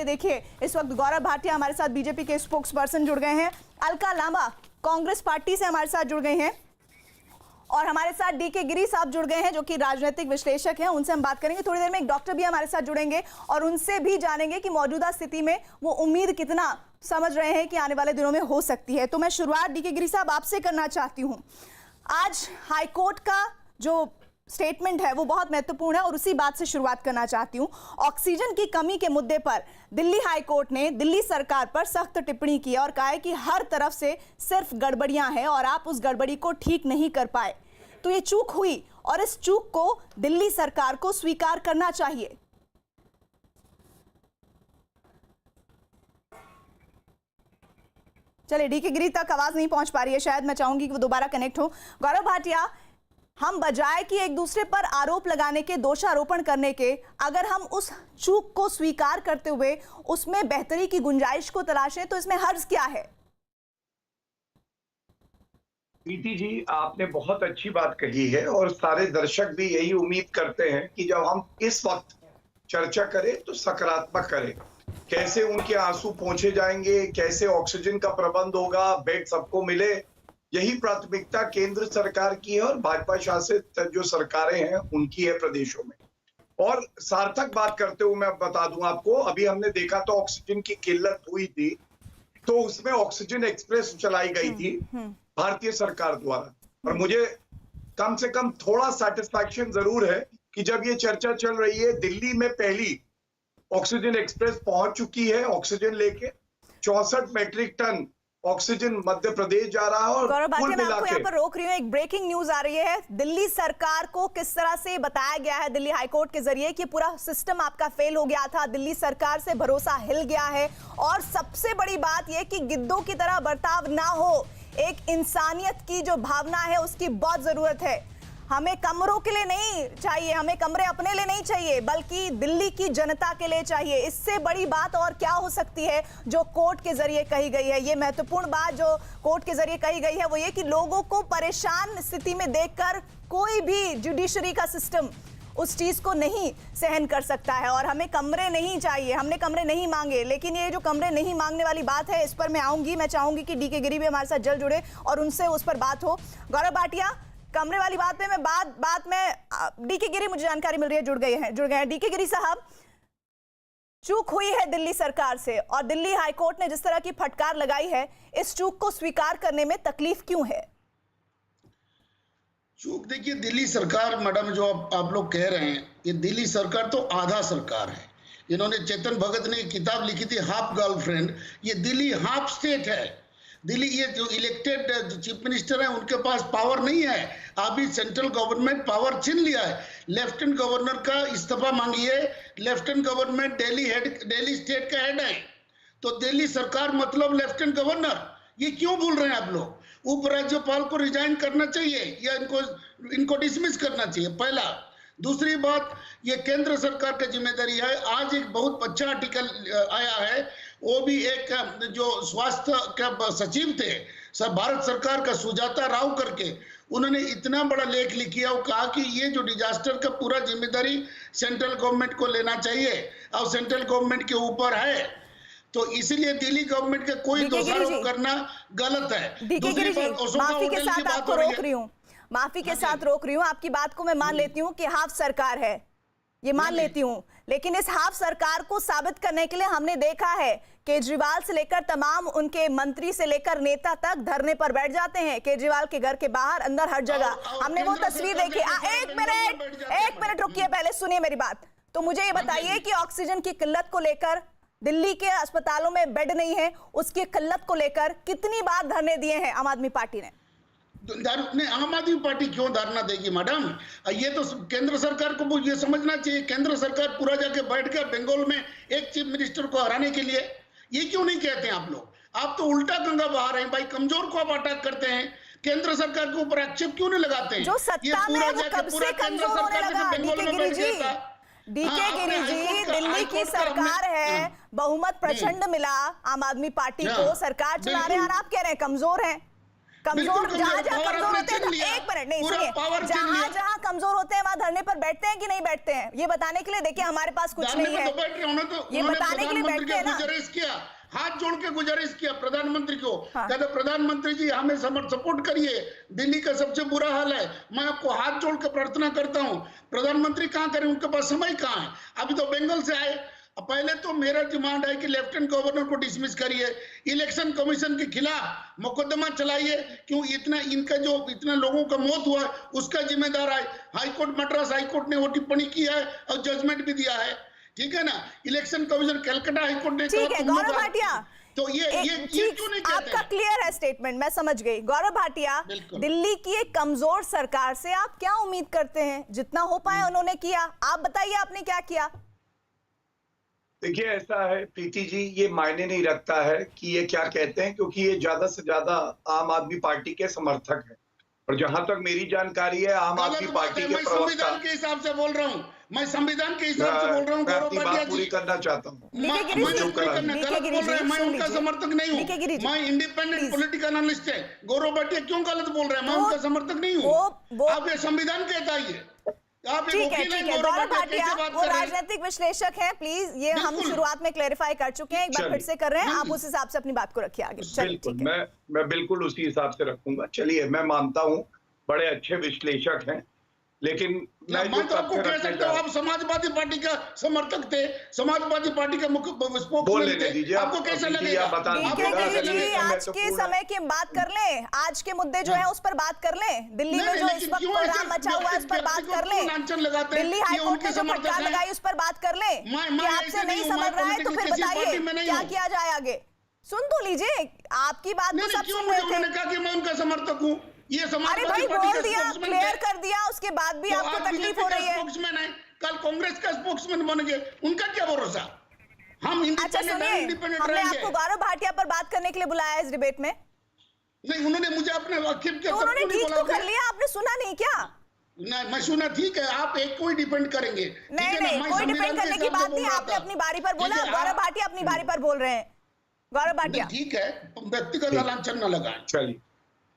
देखिए इस वक्त गौरव भाटिया हमारे साथ बीजेपी के स्पोक्स पर्सन जुड़ गए हैं, अलका लांबा कांग्रेस पार्टी से हमारे साथ जुड़ गए हैं और हमारे साथ डीके गिरी साहब जुड़ गए हैं जो कि राजनीतिक विश्लेषक हैं। उनसे हम बात करेंगे। थोड़ी देर में एक डॉक्टर भी हमारे साथ जुड़ेंगे और उनसे भी जानेंगे कि मौजूदा स्थिति में वो उम्मीद कितना समझ रहे हैं कि आने वाले दिनों में हो सकती है। तो मैं शुरुआत डीके गिरी साहब आपसे करना चाहती हूँ। आज हाईकोर्ट का जो स्टेटमेंट है वो बहुत महत्वपूर्ण है और उसी बात से शुरुआत करना चाहती हूं। ऑक्सीजन की कमी के मुद्दे पर दिल्ली हाईकोर्ट ने दिल्ली सरकार पर सख्त टिप्पणी की और कहा है कि हर तरफ से सिर्फ गड़बड़ियां हैं और आप उस गड़बड़ी को ठीक नहीं कर पाए। तो ये चूक हुई और इस चूक को दिल्ली सरकार को स्वीकार करना चाहिए। चलिए, डीके गिरी तक आवाज नहीं पहुंच पा रही है, शायद मैं चाहूंगी कि वो दोबारा कनेक्ट हो। गौरव भाटिया, हम बजाय कि एक दूसरे पर आरोप लगाने के, दोषारोपण करने के, अगर हम उस चूक को स्वीकार करते हुए उसमें बेहतरी की गुंजाइश को तलाशें तो इसमें हर्ज क्या है? प्रीति जी, आपने बहुत अच्छी बात कही है और सारे दर्शक भी यही उम्मीद करते हैं कि जब हम इस वक्त चर्चा करें तो सकारात्मक करें। कैसे उनके आंसू पहुंचे जाएंगे, कैसे ऑक्सीजन का प्रबंध होगा, बेड सबको मिले, यही प्राथमिकता केंद्र सरकार की है और भाजपा शासित जो सरकारें हैं उनकी है प्रदेशों में। और सार्थक बात करते हुए मैं बता दूं आपको, अभी हमने देखा तो ऑक्सीजन की किल्लत हुई थी तो उसमें ऑक्सीजन एक्सप्रेस चलाई गई थी भारतीय सरकार द्वारा। और मुझे कम से कम थोड़ा सेटिस्फैक्शन जरूर है कि जब ये चर्चा चल रही है, दिल्ली में पहली ऑक्सीजन एक्सप्रेस पहुंच चुकी है ऑक्सीजन लेके। 64 metric ton oxygen Madhya Pradesh जा रहा है। और गौरव भाटिया, मैं आपको यहाँ पर रोक रही हूँ, एक ब्रेकिंग न्यूज आ रही है। दिल्ली सरकार को किस तरह से बताया गया है दिल्ली हाईकोर्ट के जरिए कि पूरा सिस्टम आपका फेल हो गया था, दिल्ली सरकार से भरोसा हिल गया है और सबसे बड़ी बात यह कि गिद्धों की तरह बर्ताव ना हो, एक इंसानियत की जो भावना है उसकी बहुत जरूरत है। हमें कमरों के लिए नहीं चाहिए, हमें कमरे अपने लिए नहीं चाहिए, बल्कि दिल्ली की जनता के लिए चाहिए। इससे बड़ी बात और क्या हो सकती है जो कोर्ट के जरिए कही गई है? ये महत्वपूर्ण बात जो कोर्ट के जरिए कही गई है वो ये कि लोगों को परेशान स्थिति में देखकर कोई भी जुडिशरी का सिस्टम उस चीज को नहीं सहन कर सकता है और हमें कमरे नहीं चाहिए, हमने कमरे नहीं मांगे। लेकिन ये जो कमरे नहीं मांगने वाली बात है इस पर मैं आऊंगी, मैं चाहूंगी कि डीके गिरी भी हमारे साथ जल्द जुड़े और उनसे उस पर बात हो। गौरव भाटिया, कमरे वाली बात पे मैं बात में डीके गिरी, मुझे जानकारी मिल रही है जुड़ गए हैं। डीके गिरी साहब, चूक हुई है दिल्ली सरकार से और दिल्ली हाईकोर्ट ने जिस तरह की फटकार लगाई है, इस चूक को स्वीकार करने में तकलीफ क्यों है? चूक देखिए, दिल्ली सरकार, मैडम जो आप लोग कह रहे हैं, ये दिल्ली सरकार तो आधा सरकार है। इन्होंने, चेतन भगत ने किताब लिखी थी हाफ गर्लफ्रेंड, ये दिल्ली हाफ स्टेट है। दिल्ली, ये जो इलेक्टेड चीफ मिनिस्टर हैं उनके पास पावर नहीं है। अभी सेंट्रल गवर्नमेंट पावर छीन लिया है। लेफ्टिनेंट गवर्नर का इस्तीफा मांगिए, लेफ्टिनेंट गवर्नमेंट दिल्ली स्टेट का हेड है, तो दिल्ली सरकार मतलब लेफ्टिनेंट गवर्नर। ये क्यों बोल रहे हैं आप लोग? उपराज्यपाल को रिजाइन करना चाहिए या इनको डिसमिस करना चाहिए, पहला। दूसरी बात, ये केंद्र सरकार की जिम्मेदारी है। आज एक बहुत अच्छा आर्टिकल आया है, वो भी एक जो स्वास्थ्य का सचिव थे सर भारत सरकार का, सुजाता राव करके, उन्होंने इतना बड़ा लेख लिखा और कहा कि ये जो डिजास्टर का पूरा जिम्मेदारी सेंट्रल गवर्नमेंट को लेना चाहिए और सेंट्रल गवर्नमेंट के ऊपर है। तो इसीलिए दिल्ली गवर्नमेंट का कोई दोषारोप करना गलत है। दूसरी बात, माफी के साथ आपको रोक रही हूँ, माफी के साथ रोक रही हूँ। आपकी बात को मैं मान लेती हूँ कि हाफ सरकार है, ये मान लेती हूँ, लेकिन इस हाफ सरकार को साबित करने के लिए हमने देखा है केजरीवाल से लेकर तमाम उनके मंत्री से लेकर नेता तक धरने पर बैठ जाते हैं, केजरीवाल के घर के बाहर, अंदर, हर जगह। हमने वो तस्वीर देखी। एक मिनट रुकिए, पहले सुनिए मेरी बात। तो मुझे ये बताइए कि ऑक्सीजन की किल्लत को लेकर, दिल्ली के अस्पतालों में बेड नहीं है, उसकी किल्लत को लेकर कितनी बार धरने दिए हैं आम आदमी पार्टी ने? आम आदमी पार्टी क्यों धरना देगी मैडम? ये तो केंद्र सरकार को ये समझना चाहिए। केंद्र सरकार पूरा जाके बैठ कर बंगाल में एक चीफ मिनिस्टर को हराने के लिए, ये क्यों नहीं कहते हैं आप लोग? आप तो उल्टा गंगा बहा रहे हैं भाई, कमजोर को आप अटैक करते हैं, केंद्र सरकार के ऊपर आक्षेप क्यों नहीं लगाते हैं? जो सत्ता में है वो कब से कमजोर होने लगा? डीके गिरी जी, दिल्ली की सरकार है, बहुमत प्रचंड मिला आम आदमी पार्टी को, सरकार चला रहे हैं और आप कह रहे हैं कमजोर है। कमजोर जहां जहां कमजोर होते हैं, एक मिनट नहीं सुनिए, जहां जहां कमजोर होते हैं वहां धरने पर बैठते हैं कि नहीं बैठते हैं, ये बताने के लिए देखिए हमारे पास कुछ नहीं है, ये बताने के लिए बैठते हैं ना। गुजारिश किया, हाथ जोड़ के गुजारिश किया प्रधानमंत्री को, कहते प्रधानमंत्री जी हमें सपोर्ट करिए, दिल्ली का सबसे बुरा हाल है, मैं आपको हाथ जोड़ के प्रार्थना करता हूं। प्रधानमंत्री कहां करें, उनके पास समय कहां है, अभी तो बंगाल से आए। पहले तो मेरा डिमांड है कि लेफ्टिनेंट गवर्नर को डिसमिस करिए, इलेक्शन कमीशन के खिलाफ मुकदमा चलाइए, क्यों इनका जो इतने लोगों का मौत हुआ है उसका जिम्मेदार है। हाईकोर्ट, मद्रास हाईकोर्ट ने वो टिप्पणी की है और जजमेंट भी दिया है, ठीक है ना। इलेक्शन कमीशन कलकत्ता हाईकोर्ट ने, ठीक है गौरव भाटिया, तो ये क्यों नहीं कहते? आपका क्लियर है स्टेटमेंट, मैं समझ गई। गौरव भाटिया, दिल्ली की एक कमजोर सरकार से आप क्या उम्मीद करते हैं? जितना हो पाया उन्होंने किया, आप बताइए आपने क्या किया? देखिए ऐसा है प्रीति जी, ये मायने नहीं रखता है कि ये क्या कहते हैं, क्योंकि ये ज्यादा से ज्यादा आम आदमी पार्टी के समर्थक हैं, और जहां तक मेरी जानकारी है आम आदमी पार्टी के प्रवक्ता, संविधान के हिसाब से बोल रहा हूँ, मैं संविधान के हिसाब से बोल रहा हूँ। मैं अपनी बात पूरी करना चाहता हूँ। मैं उनका समर्थक नहीं हूँ, मैं इंडिपेंडेंट पॉलिटिकल एनालिस्ट है। गौरव भाटिया क्यों गलत बोल रहे हैं, मैं उनका समर्थक नहीं हूँ। आप ये संविधान कहता है, ठीक है गौरव भाटिया वो राजनीतिक विश्लेषक हैं, प्लीज ये हम शुरुआत में क्लैरिफाई कर चुके हैं, एक बार फिर से कर रहे हैं, आप उस हिसाब से अपनी बात को रखिए आगे। बिल्कुल, मैं बिल्कुल उसी हिसाब से रखूंगा। चलिए, मैं मानता हूँ बड़े अच्छे विश्लेषक हैं, लेकिन मैं तो आपको कह सकता हूँ आप समाजवादी पार्टी का समर्थक थे, समाजवादी पार्टी का मुख्य स्पोक्समैन थे, आपको कैसा लगेगा? आज के समय की बात कर लें, आज के मुद्दे जो है उस पर बात कर लें, दिल्ली में जो इस वक्त कोहराम मचा हुआ है उस पर बात कर लें, दिल्ली हाईकोर्ट ने जो फटकार लगाई उस पर बात कर लें। कि आपसे नहीं समझ रहा है तो फिर बताइए क्या किया जाए आगे। सुन तो लीजिए, आपकी बात तो सब सुन रहे थे। उन्होंने कहा कि मैं उनका समर्थक हूँ, ये अरे भाई बोल दिया, क्लियर कर दिया, उसके बाद भी आपको तकलीफ हो रही है। कल कांग्रेस का स्पोक्समैन बन गए, उनका क्या भरोसा? हम अच्छा सुनिए, हमने आपको गौरव भाटिया पर बात करने के लिए बुलाया है इस डिबेट में। नहीं, उन्होंने मुझे अपने वकील के, उन्होंने ठीक तो कर लिया, आपने सुना नहीं क्या? नहीं, मैं सुना, ठीक है, आप एक कोई डिपेंड करेंगे। नहीं, कोई डिपेंड करने की बात नहीं, आपने अपनी बारी पर बोला, गौरव भाटिया अपनी बारी पर बोल रहे हैं। गौरव भाटिया ठीक है, व्यक्तिगत लांछन न लगाएं। चलिए